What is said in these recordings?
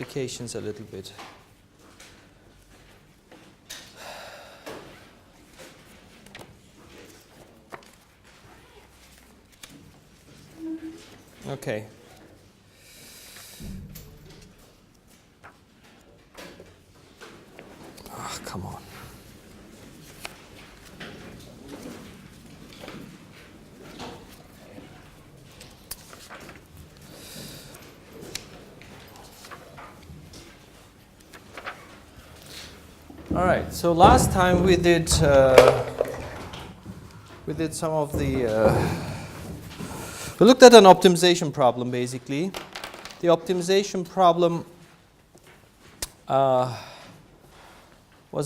applications a little bit. Okay. Oh, come on. All right. So last time we did some of the. We looked at an optimization problem, basically. The optimization problem was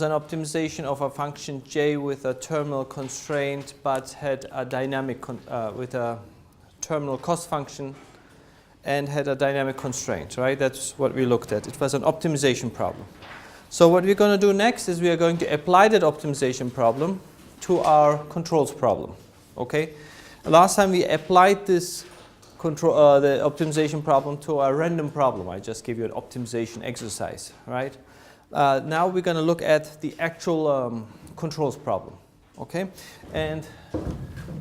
an optimization of a function j with a terminal constraint, but had a dynamic with a terminal cost function, and had a dynamic constraint. Right? That's what we looked at. It was an optimization problem. So what we're going to do next is we are going to apply that optimization problem to our controls problem. Okay. Last time we applied this the optimization problem to a random problem. I just gave you an optimization exercise, right? Now we're going to look at the actual controls problem, okay? And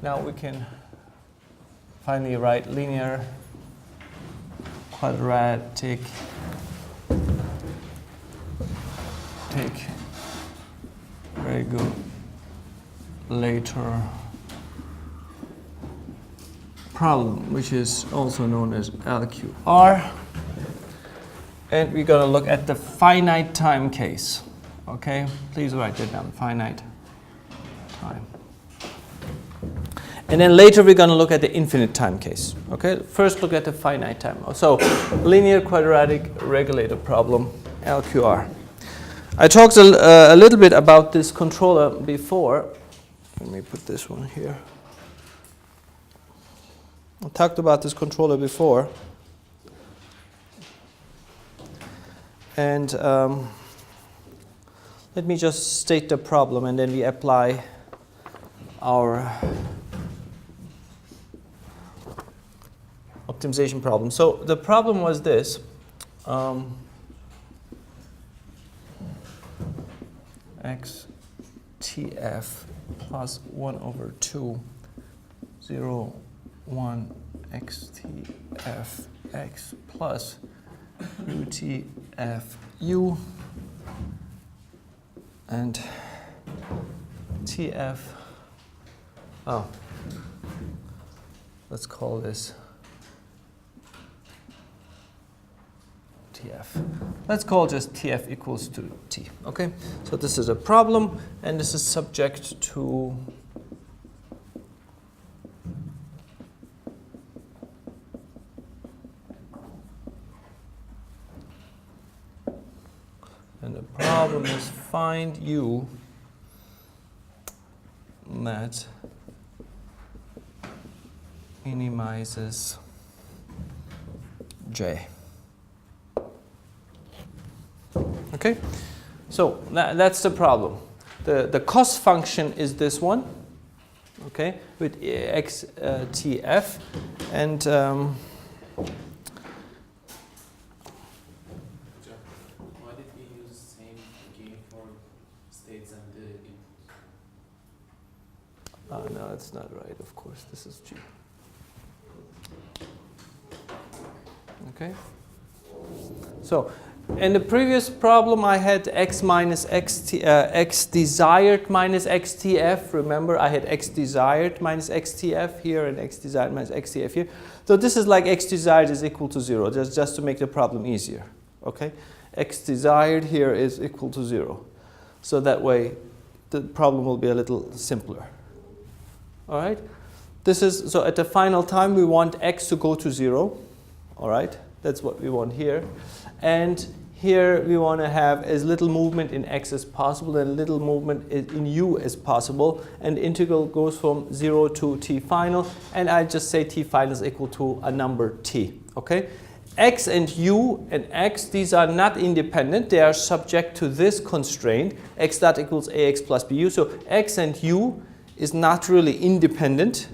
now we can finally write linear, quadratic, regulator problem, which is also known as LQR. And we're going to look at the finite time case. Okay, please write that down, finite time. And then later we're going to look at the infinite time case. Okay, first look at the finite time. So linear quadratic regulator problem, LQR. I talked a little bit about this controller before. Let me put this one here. I talked about this controller before, and let me just state the problem, and then we apply our optimization problem. So the problem was this. XTF plus 1 over 2, 0, 1 XTF x plus UTF U and TF. Oh, let's call this TF. Let's call just TF equals to T. Okay, so this is a problem, and this is subject to and the problem is find U that minimizes J. Okay, so that's the problem. The cost function is this one, okay, with XTF, and why did we use the same gain for states and the inputs? No, that's not right, of course. This is G. Okay, so in the previous problem, I had x minus x desired minus xtf. Remember, I had x desired minus xtf here and x desired minus xtf here. So this is like x desired is equal to 0, just to make the problem easier. Okay, x desired here is equal to 0. So that way, the problem will be a little simpler. All right. This is so at the final time we want x to go to 0. All right. That's what we want here. And here we want to have as little movement in x as possible and little movement in u as possible. And the integral goes from 0 to t final. And I just say t final is equal to a number t. Okay? X and u and x, these are not independent. They are subject to this constraint. X dot equals ax plus bu. So x and u is not really independent.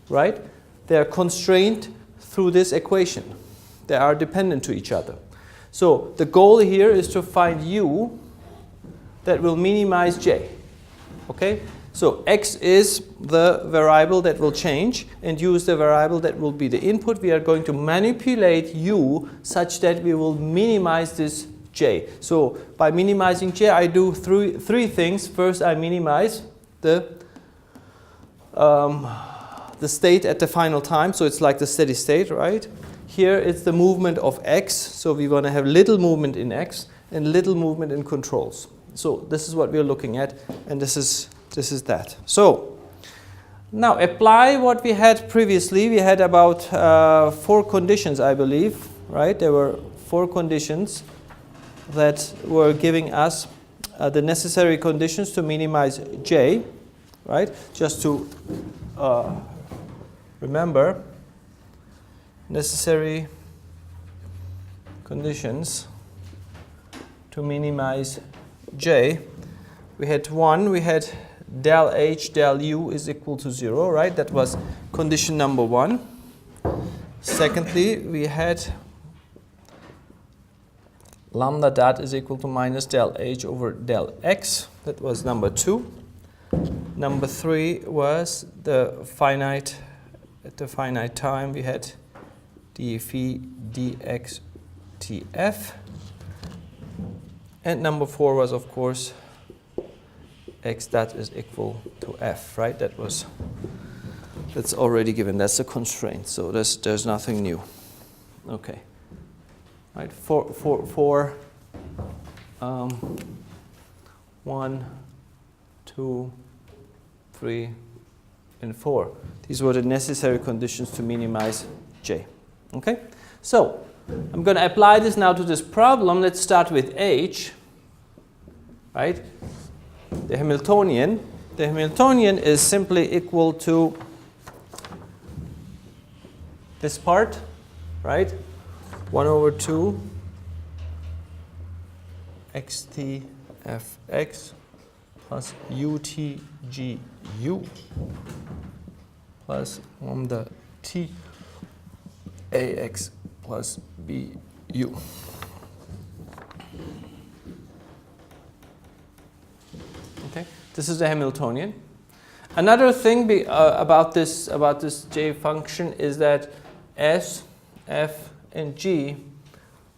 Right? They are constrained through this equation. They are dependent to each other. So the goal here is to find u that will minimize j. Okay? So x is the variable that will change, and u is the variable that will be the input. We are going to manipulate u such that we will minimize this j. So by minimizing j, I do three things. First, I minimize the state at the final time, so it's like the steady state, right? Here it's the movement of x, so we want to have little movement in x and little movement in controls. So this is what we're looking at, and this is that. So now apply what we had previously. We had about 4 conditions, I believe, right? There were 4 conditions that were giving us the necessary conditions to minimize j, right? Just to remember, necessary conditions to minimize j. We had 1, we had del h del u is equal to 0, right? That was condition number 1. Secondly, we had lambda dot is equal to minus del h over del x. That was number 2. Number 3 was the finite, at the finite time we had dphi dx tf. And number 4 was, of course, x dot is equal to f, right? That's already given. That's a constraint. So there's nothing new. Okay. Right. 1, 2, 3, and 4. These were the necessary conditions to minimize j. Okay. So I'm going to apply this now to this problem. Let's start with h. Right. The Hamiltonian. The Hamiltonian is simply equal to this part, right? 1 over 2 xt fx plus utgu plus lambda t ax plus bu. Okay, this is the Hamiltonian. Another thing about this j function is that s, f, and g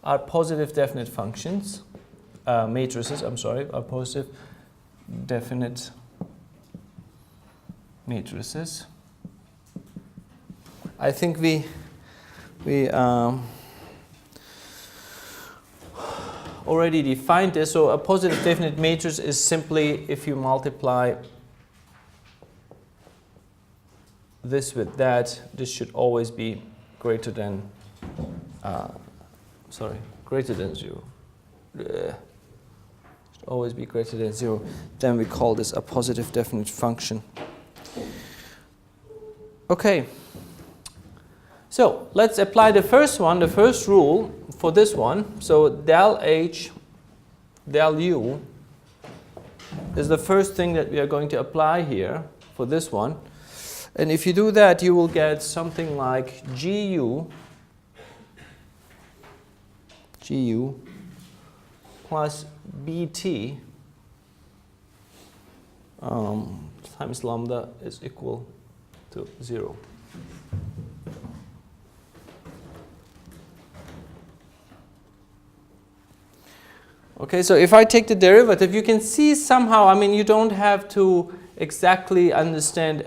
are positive definite functions, matrices. I'm sorry, are positive definite matrices. I think we already defined this. So a positive definite matrix is simply if you multiply this with that, this should always be greater than greater than 0. Should always be greater than 0. Then we call this a positive definite function. Okay. So let's apply the first one, the first rule for this one. So del h del u is the first thing that we are going to apply here for this one. And if you do that, you will get something like gu plus bt times lambda is equal to 0. Okay, so if I take the derivative, you can see somehow, I mean, you don't have to exactly understand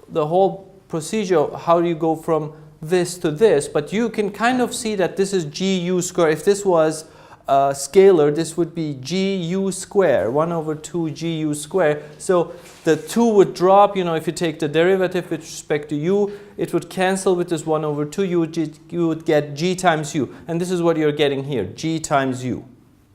the whole procedure, how you go from this to this, but you can kind of see that this is gu squared. If this was a scalar, this would be gu squared, 1 over 2 gu squared. So the 2 would drop, if you take the derivative with respect to u, it would cancel with this 1 over 2, you would get g times u. And this is what you're getting here, g times u.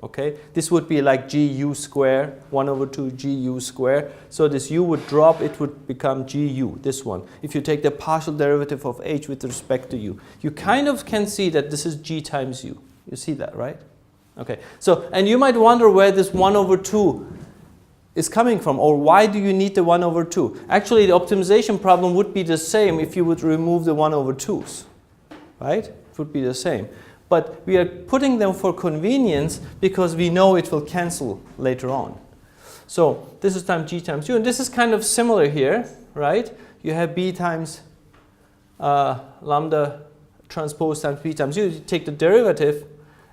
Okay, this would be like gu squared, 1 over 2 gu squared. So this u would drop, it would become gu, this one. If you take the partial derivative of h with respect to u, you kind of can see that this is g times u. You see that, right? Okay, so, and you might wonder where this 1 over 2 is coming from, or why do you need the 1 over 2? Actually, the optimization problem would be the same if you would remove the 1 over 2s, right? It would be the same. but we are putting them for convenience because we know it will cancel later on. So this is times g times u, and this is kind of similar here, right? You have b times lambda transpose times b times u. You take the derivative,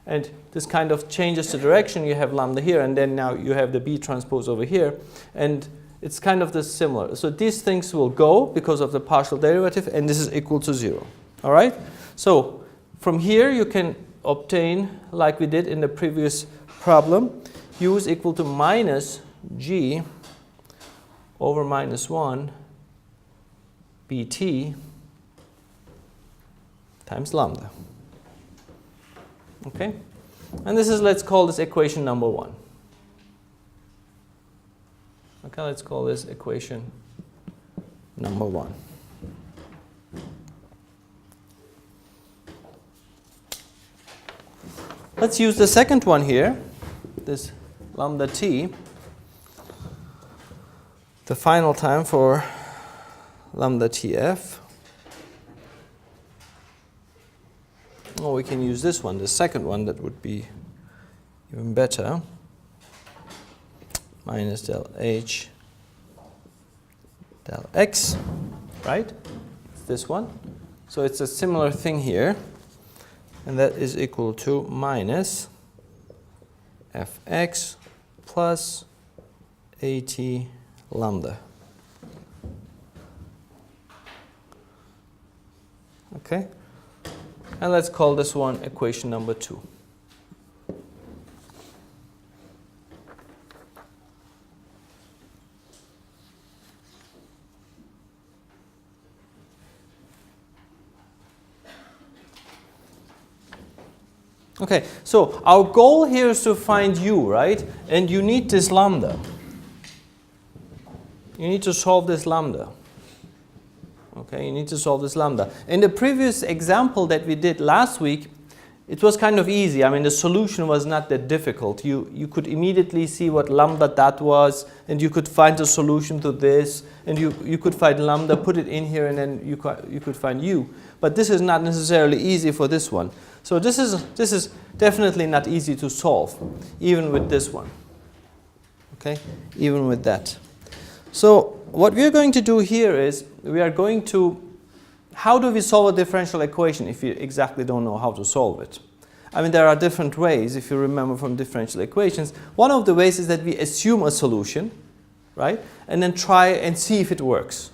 and this kind of changes the direction. You have lambda here, and then now you have the b transpose over here, and it's kind of this similar. So these things will go because of the partial derivative, and this is equal to 0. All right? So from here you can obtain, like we did in the previous problem, u is equal to minus g over minus 1 bt times lambda. Okay? And this is, let's call this equation number 1. Okay, let's call this equation number 1. Let's use the second one here, this lambda t. The final time for lambda tf. Or we can use this one, the second one, that would be even better. Minus del h del x, right? It's this one. So it's a similar thing here. And that is equal to minus fx plus at lambda. Okay? And let's call this one equation number 2. Okay, so our goal here is to find u, right? And you need this lambda. You need to solve this lambda. Okay, you need to solve this lambda. In the previous example that we did last week, it was kind of easy. I mean, the solution was not that difficult. You could immediately see what lambda that was, and you could find the solution to this, and you could find lambda, put it in here, and then you could find u. But this is not necessarily easy for this one. So this is definitely not easy to solve, even with this one. Okay, even with that. So what we are going to do here is we are going to, how do we solve a differential equation if you exactly don't know how to solve it? I mean, there are different ways, if you remember from differential equations. One of the ways is that we assume a solution, right? And then try and see if it works.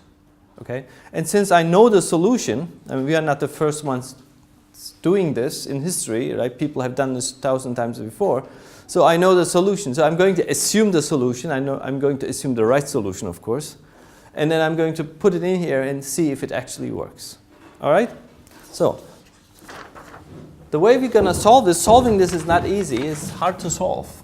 Okay? And since I know the solution, I mean, we are not the first ones doing this in history, right? People have done this 1,000 times before. So I know the solution. So I'm going to assume the solution. I know I'm going to assume the right solution, of course. And then I'm going to put it in here and see if it actually works. All right? So the way we're going to solve this, solving this is not easy. It's hard to solve.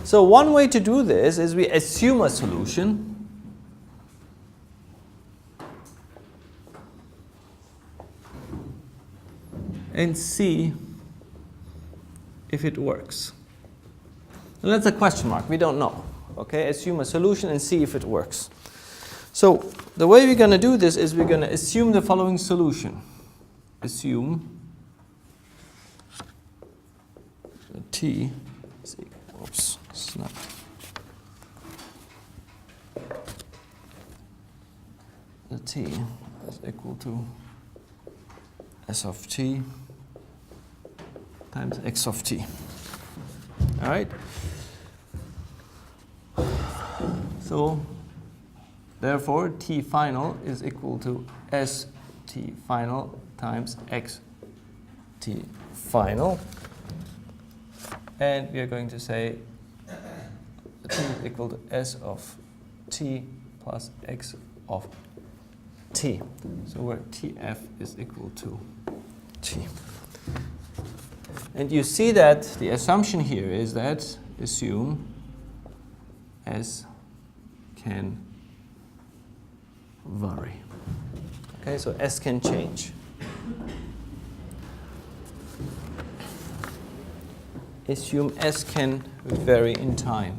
So one way to do this is we assume a solution. And see if it works. And that's a question mark. We don't know. Okay, assume a solution and see if it works. So the way we're going to do this is we're going to assume the following solution. Assume t is equal, oops, snap. The t is equal to s of t times x of t. All right? So, therefore, t final is equal to s t final times x t final. And we are going to say t is equal to s of t plus x of t. So where tf is equal to t. And you see that the assumption here is that assume s can vary. Okay, so s can change. Assume s can vary in time.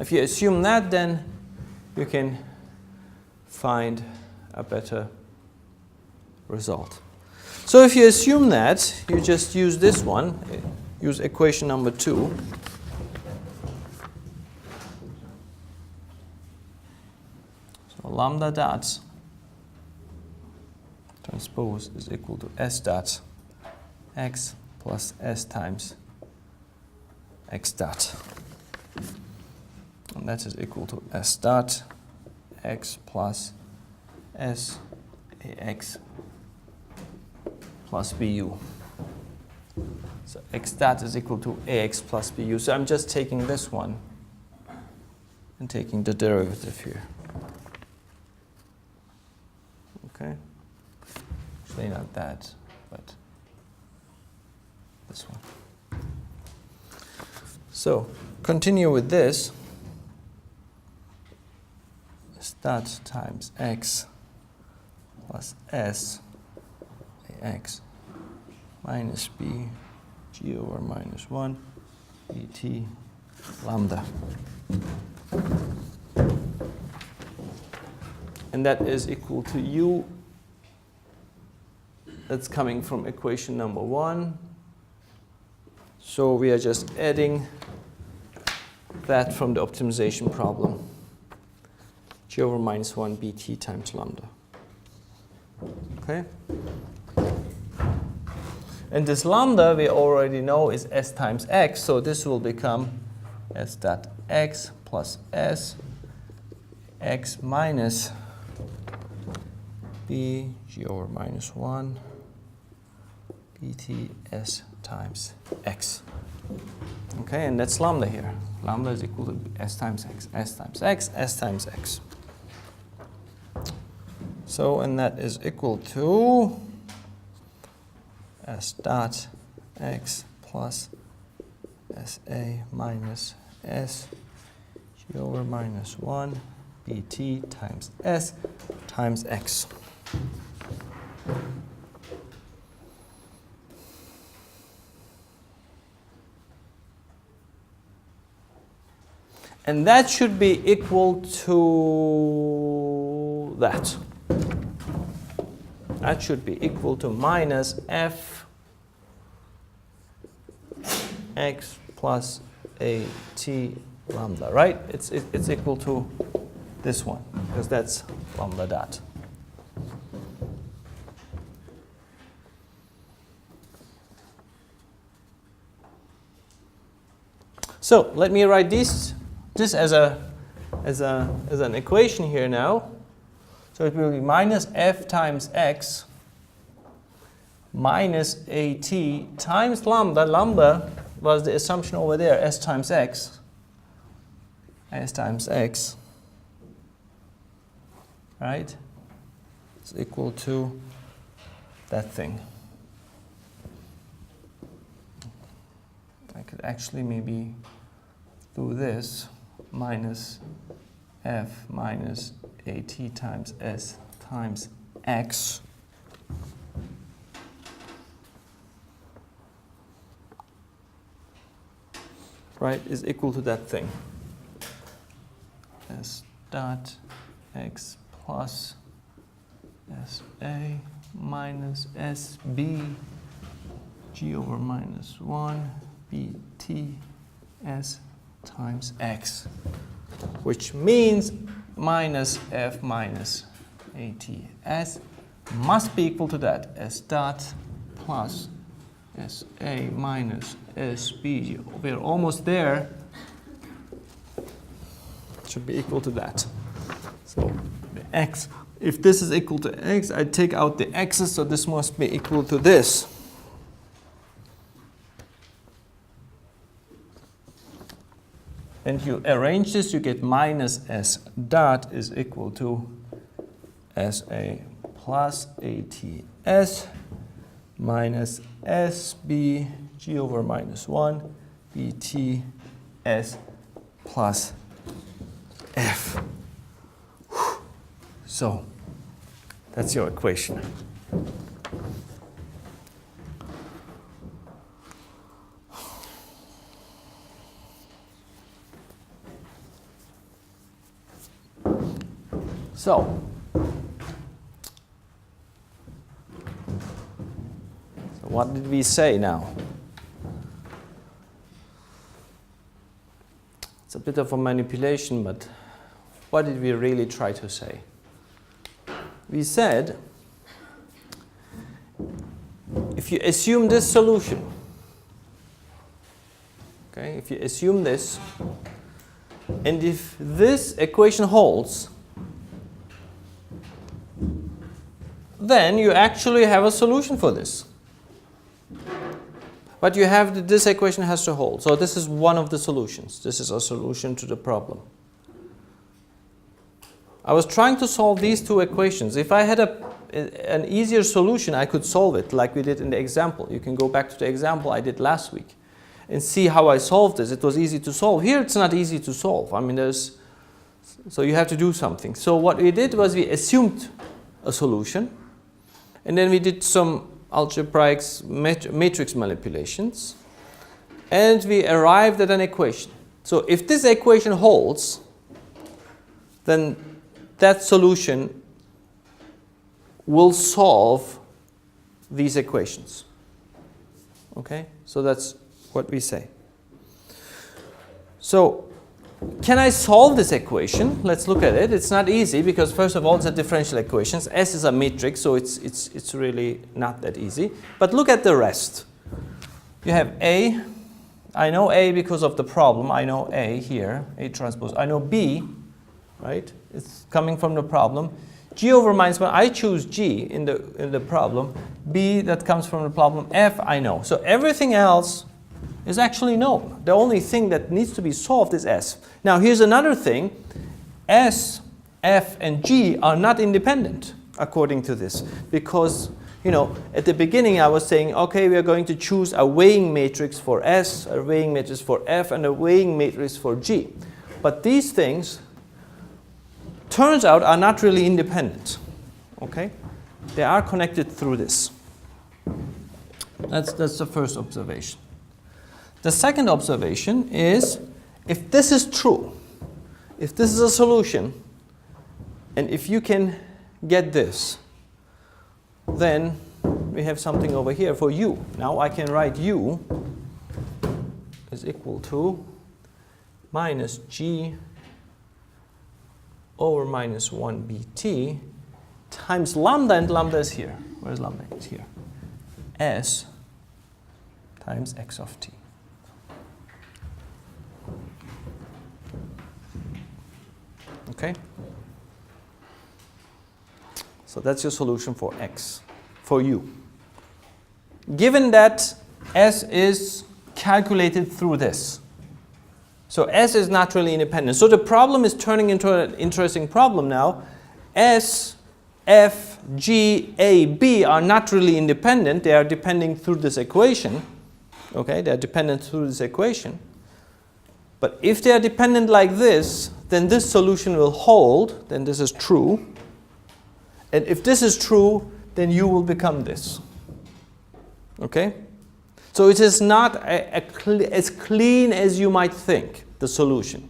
If you assume that, then you can find a better result. So if you assume that, you just use this one, use equation number 2. So lambda dot transpose is equal to S dot x plus S times x dot. And that is equal to S dot x plus S ax plus bu. So x dot is equal to ax plus bu. So I'm just taking this one and taking the derivative here. Okay? Actually not that, but this one. So continue with this. S dot times x plus S ax minus b g over minus 1 bt lambda. And that is equal to u. That's coming from equation number 1. So we are just adding that from the optimization problem. G over minus 1 bt times lambda. Okay? And this lambda we already know is S times x, so this will become S dot x plus S x minus b g over minus 1 bt s times x. Okay, and that's lambda here. Lambda is equal to S times x, S times x, S times x. So, and that is equal to S dot x plus SA minus S g over minus 1 bt times S times x. And that should be equal to that. That should be equal to minus f x plus a t lambda, right? It's equal to this one, because that's lambda dot. So let me write this as an equation here now. So it will be minus f times x minus at times lambda. Lambda was the assumption over there, s times x. S times x, right? It's equal to that thing. I could actually maybe do this minus f minus at times s times x right is equal to that thing. S dot x plus SA minus SB g over minus 1 BT S times x, which means minus f minus ATS must be equal to that. S dot plus SA minus SB. We're almost there. Should be equal to that. So the x, if this is equal to x, I take out the x's, so this must be equal to this. And you arrange this, you get minus s dot is equal to SA plus ATS minus SB g over minus 1 BT S plus F. So that's your equation. So what did we say now? It's a bit of a manipulation, but what did we really try to say? We said, if you assume this solution, okay, if you assume this, and if this equation holds, then you actually have a solution for this. But you have this equation has to hold. So this is one of the solutions. This is a solution to the problem. I was trying to solve these two equations. If I had an easier solution, I could solve it like we did in the example. You can go back to the example I did last week and see how I solved this. It was easy to solve. Here it's not easy to solve. I mean, so you have to do something. So what we did was we assumed a solution, and then we did some algebraic matrix manipulations, and we arrived at an equation. So if this equation holds, then that solution will solve these equations. Okay? So that's what we say. So can I solve this equation? Let's look at it. It's not easy because first of all it's a differential equation. S is a matrix, so it's really not that easy. But look at the rest. You have A. I know A because of the problem. I know A here, A transpose. I know B, right? It's coming from the problem. G over minus 1, I choose G in the problem. B, that comes from the problem. F, I know. So everything else is actually known. The only thing that needs to be solved is S. Now here's another thing. S, F, and G are not independent according to this. Because, you know, at the beginning I was saying, okay, we are going to choose a weighing matrix for S, a weighing matrix for F, and a weighing matrix for G. But these things, turns out, are not really independent. Okay? They are connected through this. That's the first observation. The second observation is, if this is true, if this is a solution, and if you can get this, then we have something over here for U. Now I can write U is equal to minus G over minus 1 bt times lambda, and lambda is here. Where's lambda? It's here. S times x of t. Okay? So that's your solution for x, for U. Given that S is calculated through this. So S is not really independent. So the problem is turning into an interesting problem now. S, F, G, A, B are not really independent. They are depending through this equation. Okay, they are dependent through this equation. But if they are dependent like this, then this solution will hold. Then this is true. And if this is true, then U will become this. Okay? So it is not as clean as you might think, the solution.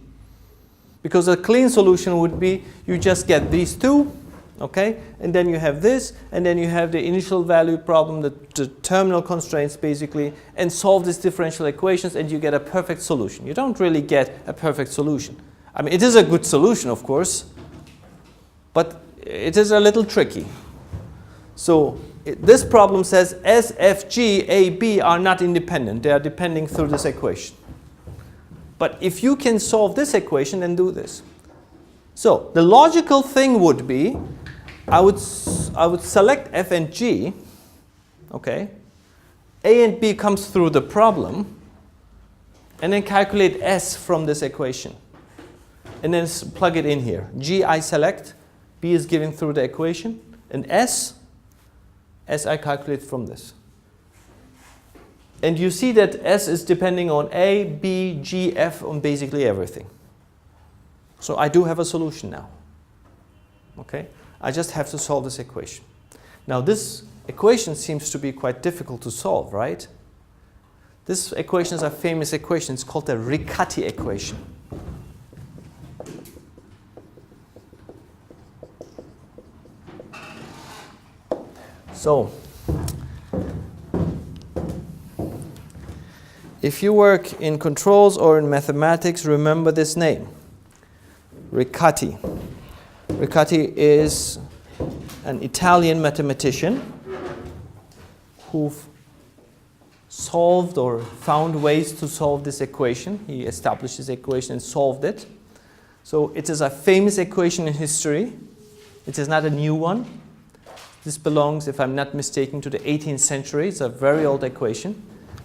Because a clean solution would be you just get these two, okay? And then you have this, and then you have the initial value problem, the terminal constraints basically, and solve these differential equations, and you get a perfect solution. You don't really get a perfect solution. I mean, it is a good solution, of course, but it is a little tricky. So this problem says S, F, G, A, B are not independent. They are depending through this equation. But if you can solve this equation, then do this. So the logical thing would be, I would select F and G, okay? A and B comes through the problem, and then calculate S from this equation. And then plug it in here. G I select, B is given through the equation, and S I calculate from this. And you see that S is depending on A, B, G, F, on basically everything. So I do have a solution now. Okay? I just have to solve this equation. Now this equation seems to be quite difficult to solve, right? This equation is a famous equation. It's called the Riccati equation. So, if you work in controls or in mathematics, remember this name, Riccati. Riccati is an Italian mathematician who solved or found ways to solve this equation. He established this equation and solved it. So it is a famous equation in history. It is not a new one. This belongs, if I'm not mistaken, to the 18th century. It's a very old equation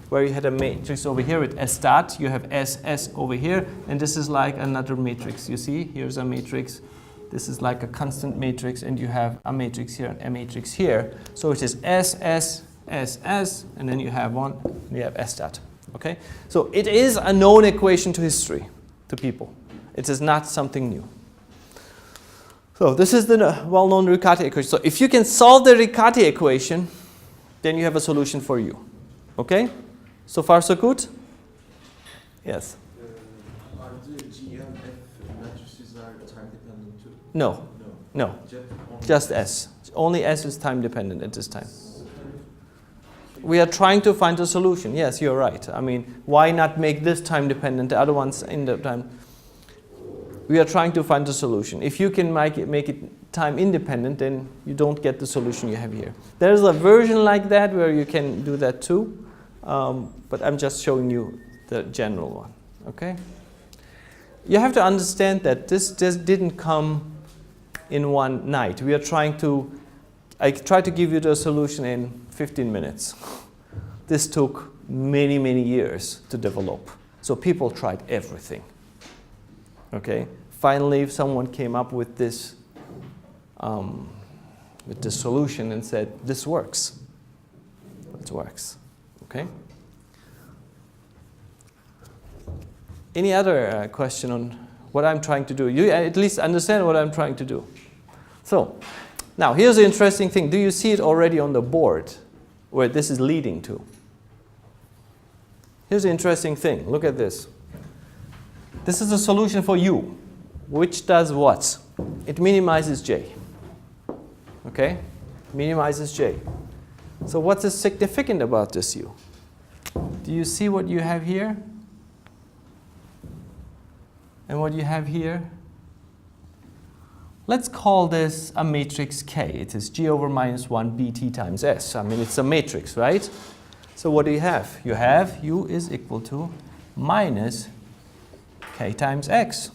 where you had a matrix over here with S dot. You have S over here, and this is like another matrix. You see, here's a matrix. This is like a constant matrix, and you have a matrix here and a matrix here. So it is S, and then you have one, and you have S dot. Okay? So it is a known equation to history, to people. It is not something new. So this is the well-known Riccati equation. So if you can solve the Riccati equation, then you have a solution for you. Okay? So far so good? Yes? Are the G and F matrices are time dependent too? No. No. Just S. Only S is time dependent at this time. We are trying to find a solution. Yes, you're right. I mean, why not make this time dependent, the other ones in the time? We are trying to find a solution. If you can make it time independent, then you don't get the solution you have here. There's a version like that where you can do that too, but I'm just showing you the general one. Okay? You have to understand that this didn't come in one night. We are trying to, I try to give you the solution in 15 minutes. This took many, many years to develop. So people tried everything. Okay? Finally, someone came up with this solution and said, this works. It works. Okay? Any other question on what I'm trying to do? You at least understand what I'm trying to do. So, now here's the interesting thing. Do you see it already on the board where this is leading to? Here's the interesting thing. Look at this. This is a solution for U, which does what? It minimizes J. Okay? Minimizes J. So what is significant about this U? Do you see what you have here? And what you have here? Let's call this a matrix K. It is G over minus 1 BT times S. I mean, it's a matrix, right? So what do you have? You have U is equal to minus K times X.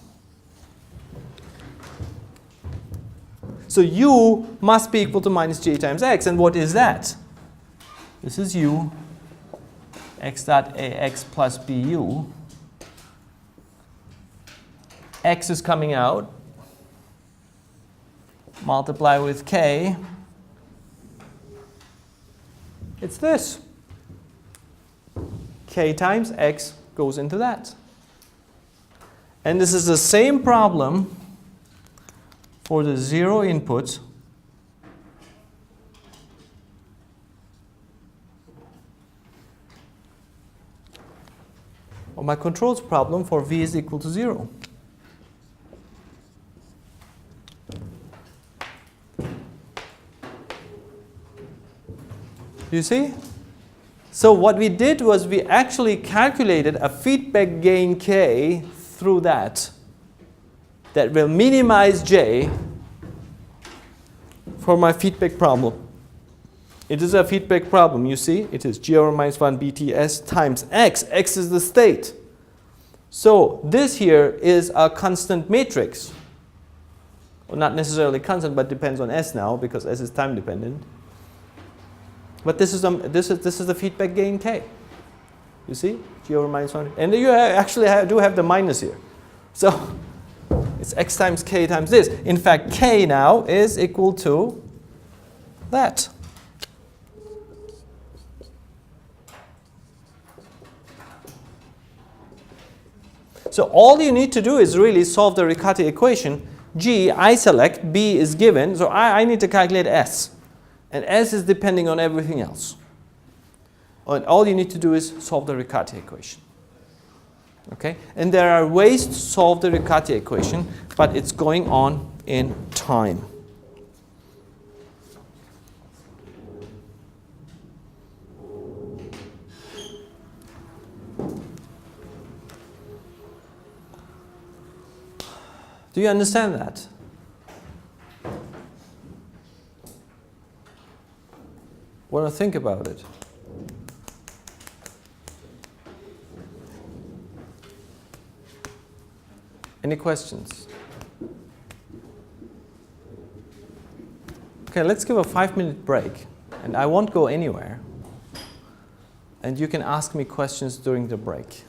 So U must be equal to minus J times X. And what is that? This is U, X dot AX plus BU. X is coming out. Multiply with K. It's this. K times X goes into that. And this is the same problem for the zero input or my controls problem for V is equal to 0. You see? So what we did was we actually calculated a feedback gain K through that will minimize J for my feedback problem. It is a feedback problem, you see? It is G over minus 1 BTS times X. X is the state. So this here is a constant matrix. Well, not necessarily constant, but depends on S now because S is time dependent. But this is the feedback gain K. You see? G over minus 1. And you actually do have the minus here. So it's X times K times this. In fact, K now is equal to that. So all you need to do is really solve the Riccati equation. G, I select, B is given, so I need to calculate S. And S is depending on everything else. And all you need to do is solve the Riccati equation. Okay? And there are ways to solve the Riccati equation, but it's going on in time. Do you understand that? Want to think about it? Any questions? Okay, let's give a 5-minute break, and I won't go anywhere. And you can ask me questions during the break.